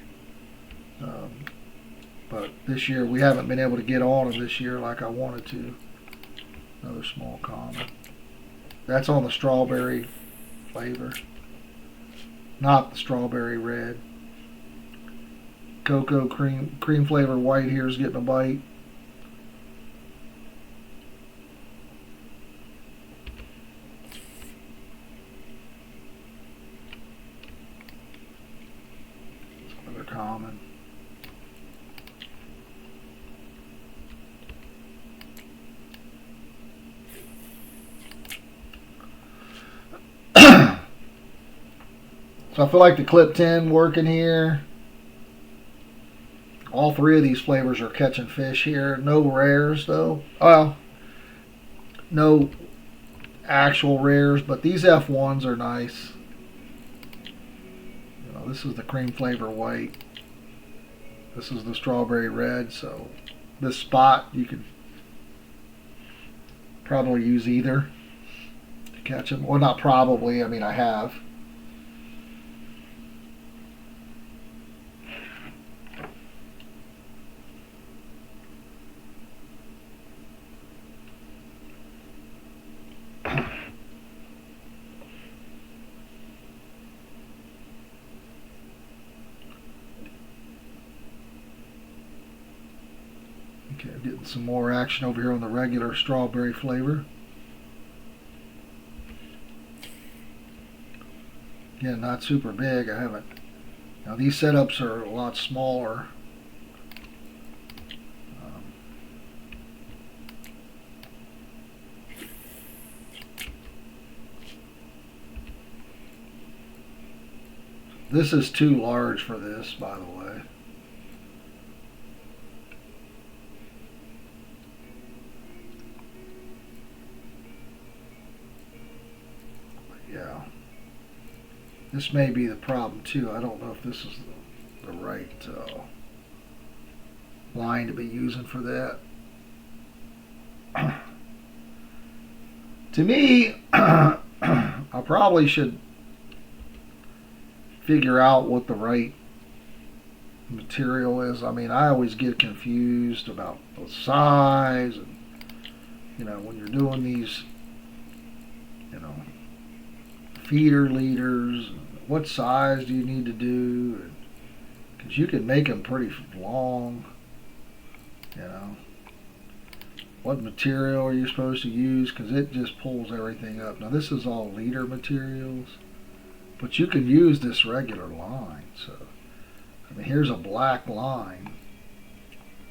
But this year we haven't been able to get on them this year like I wanted to. Another small common. That's on the strawberry flavor, not the strawberry red. Cocoa cream flavor white here is getting a bite. Another common. So I feel like the Clip 10 working here. All 3 of these flavors are catching fish here. No rares though. Well, no actual rares, but these F1s are nice. This is the cream flavor white. This is the strawberry red. So this spot you can Probably use either to catch them. Well, not probably. I mean, I have. Okay, getting some more action over here on the regular strawberry flavor. Again, not super big. I haven't. Now these setups are a lot smaller. This is too large for this, by the way. Yeah. This may be the problem too. I don't know if this is the right line to be using for that. To me, I probably should figure out what the right material is. I mean, I always get confused about the size, and when you're doing these, feeder leaders, what size do you need to do? Because you can make them pretty long. What material are you supposed to use? Because it just pulls everything up. Now this is all leader materials, but you can use this regular line. So I mean, here's a black line,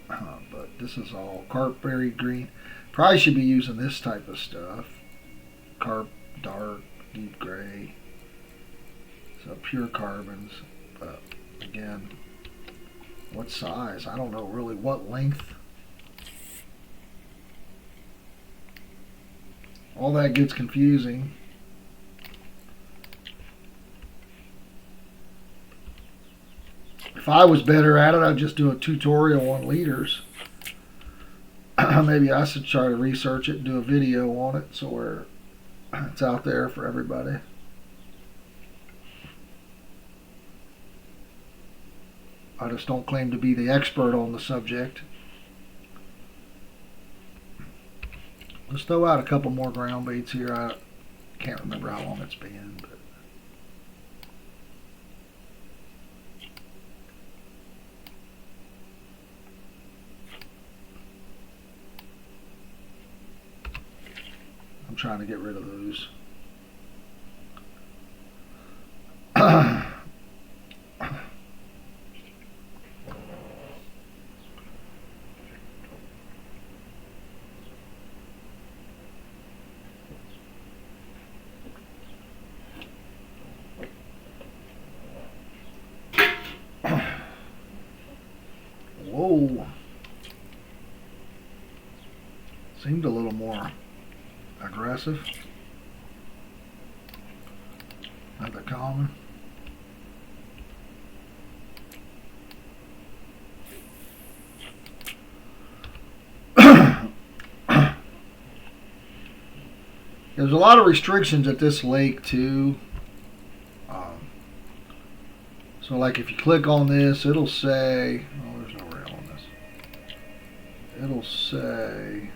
but this is all carpberry green. Probably should be using this type of stuff. Carp dark, deep gray. So pure carbons. But again, what size? I don't know really what length. All that gets confusing. If I was better at it, I'd just do a tutorial on liters. Maybe I should try to research it and do a video on it so it's out there for everybody. I just don't claim to be the expert on the subject. Let's throw out a couple more ground baits here. I can't remember how long it's been, but I'm trying to get rid of those. Whoa. Seemed a little more aggressive. Not the common. There's a lot of restrictions at this lake too. So like if you click on this, it'll say, oh, there's no rail on this. It'll say,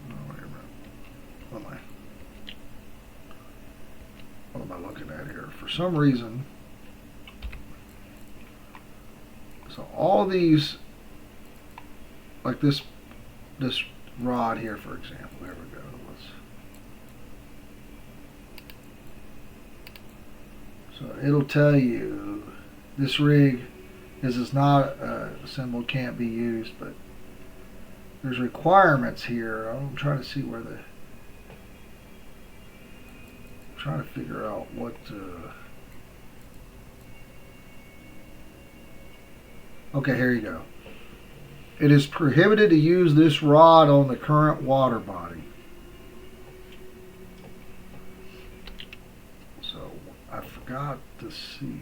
oh, wait a minute. What am I looking at here? For some reason, so all these, like this rod here, for example. There we go. So it'll tell you this rig is not symbol can't be used, but there's requirements here. I'm trying to see where trying to figure out what. Okay, here you go. It is prohibited to use this rod on the current water body. I forgot to see.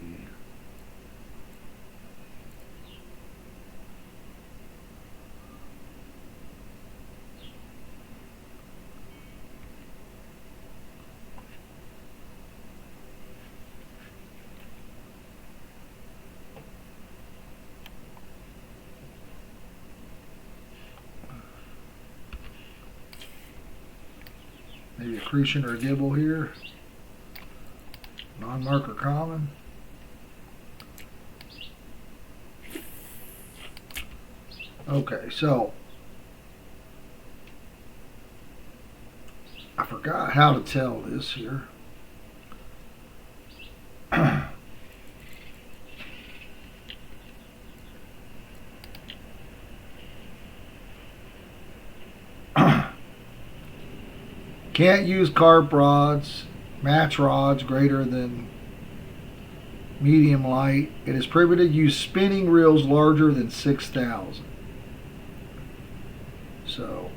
Maybe accretion or a gibble here. Non-marker common. Okay, so I forgot how to tell this here. Can't use carp rods, match rods greater than medium light. It is prohibited to use spinning reels larger than 6,000. So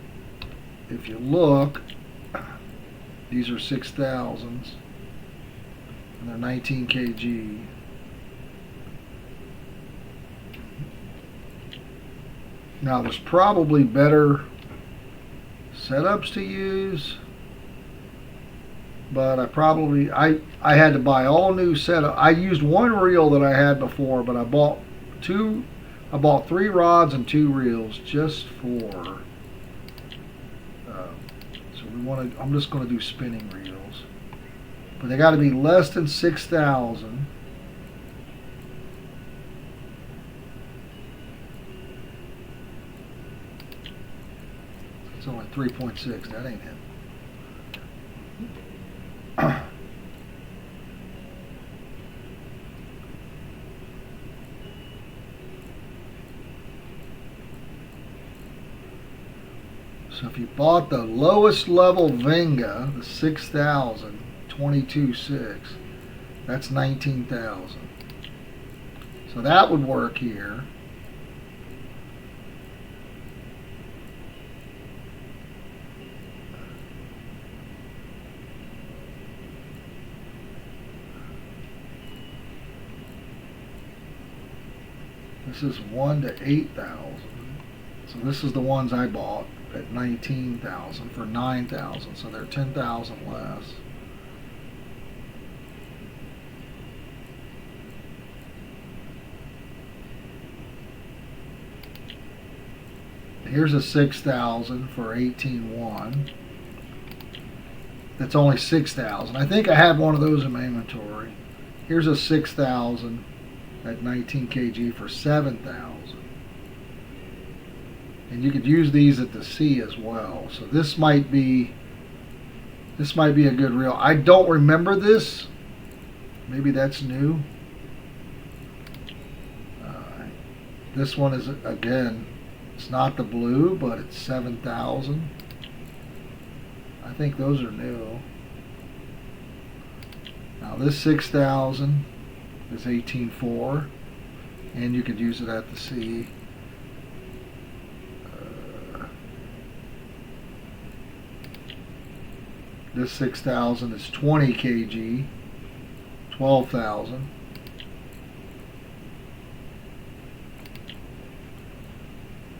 if you look, these are 6,000s and they're 19 kg. Now there's probably better setups to use, but I had to buy all new setup. I used one reel that I had before, but I bought 3 rods and 2 reels just for I'm just going to do spinning reels, but they got to be less than 6,000. It's only 3.6. That ain't it. So if you bought the lowest level Venga, the 6,000, 22.6, that's 19,000. So that would work here. This is 1 to 8,000. So this is the ones I bought at 19,000 for 9,000. So they're 10,000 less. Here's a 6,000 for 18.1. That's only 6,000. I think I have one of those in my inventory. Here's a 6,000 at 19 kg for 7,000. And you could use these at the sea as well. So this might be a good reel. I don't remember this. Maybe that's new. This one is, again, it's not the blue, but it's 7,000. I think those are new. Now this 6,000 is 18.4, and you could use it at the sea. This 6,000 is 20 kg, 12,000.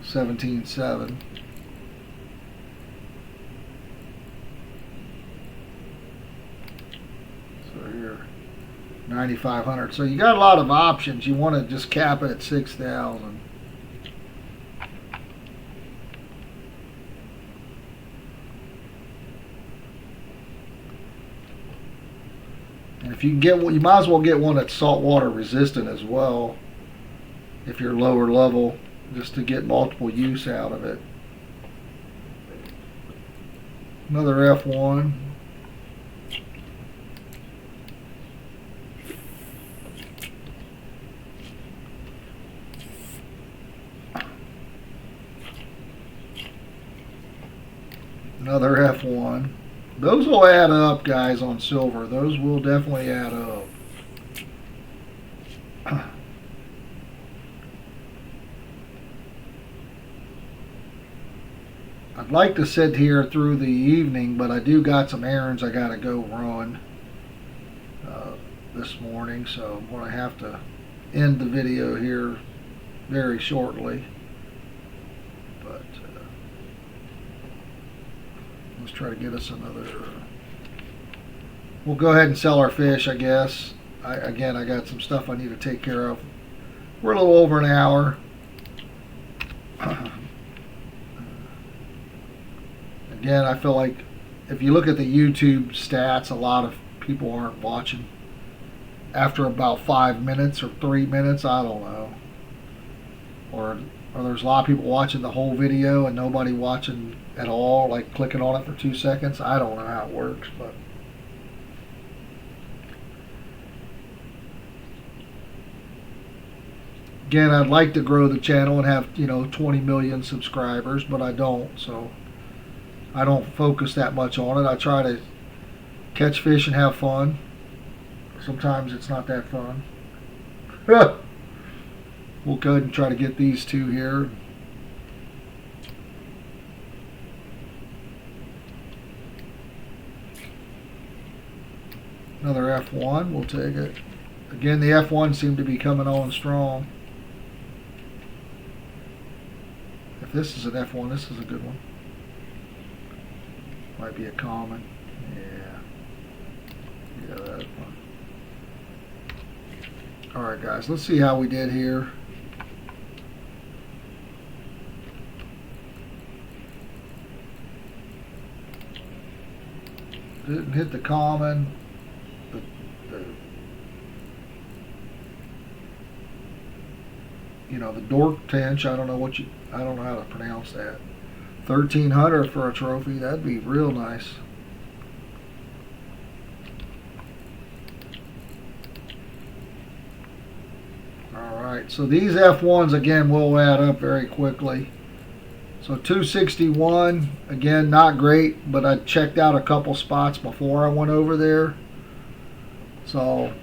$17.7. So here, 9,500. So you got a lot of options. You want to just cap it at 6,000. And if you can get one, you might as well get one that's saltwater resistant as well. If you're lower level, just to get multiple use out of it. Another F1. Another F1. Those will add up, guys, on silver. Those will definitely add up. I'd like to sit here through the evening, but I do got some errands I got to go run. this morning, so I'm going to have to end the video here very shortly. But let's try to get us another. We'll go ahead and sell our fish, I guess. Again, I got some stuff I need to take care of. We're a little over an hour. Again, I feel like if you look at the YouTube stats, a lot of people aren't watching after about 5 minutes or 3 minutes. I don't know. Or there's a lot of people watching the whole video and nobody watching at all, like clicking on it for 2 seconds. I don't know how it works, but again, I'd like to grow the channel and have 20 million subscribers, but I don't, so I don't focus that much on it. I try to catch fish and have fun. Sometimes it's not that fun. We'll go ahead and try to get these two here. Another F1, we'll take it. Again, the F1 seem to be coming on strong. If this is an F1, this is a good one. Might be a common. Yeah, that one. Alright guys, let's see how we did here. Didn't hit the common. The dork tench, I don't know how to pronounce that. 1300 for a trophy, that'd be real nice. Alright, so these F1s again will add up very quickly. So 261, again, not great, but I checked out a couple spots before I went over there. So,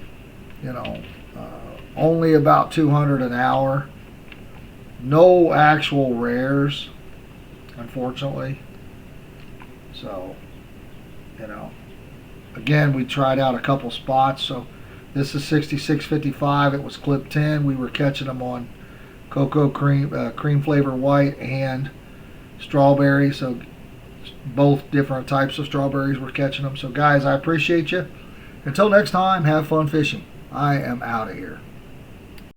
only about 200 an hour. No actual rares, unfortunately. So, again, we tried out a couple spots. So this is 66.55. It was clip 10. We were catching them on cocoa cream, cream flavor white, and strawberry. So both different types of strawberries we're catching them. So guys, I appreciate you. Until next time, have fun fishing. I am out of here.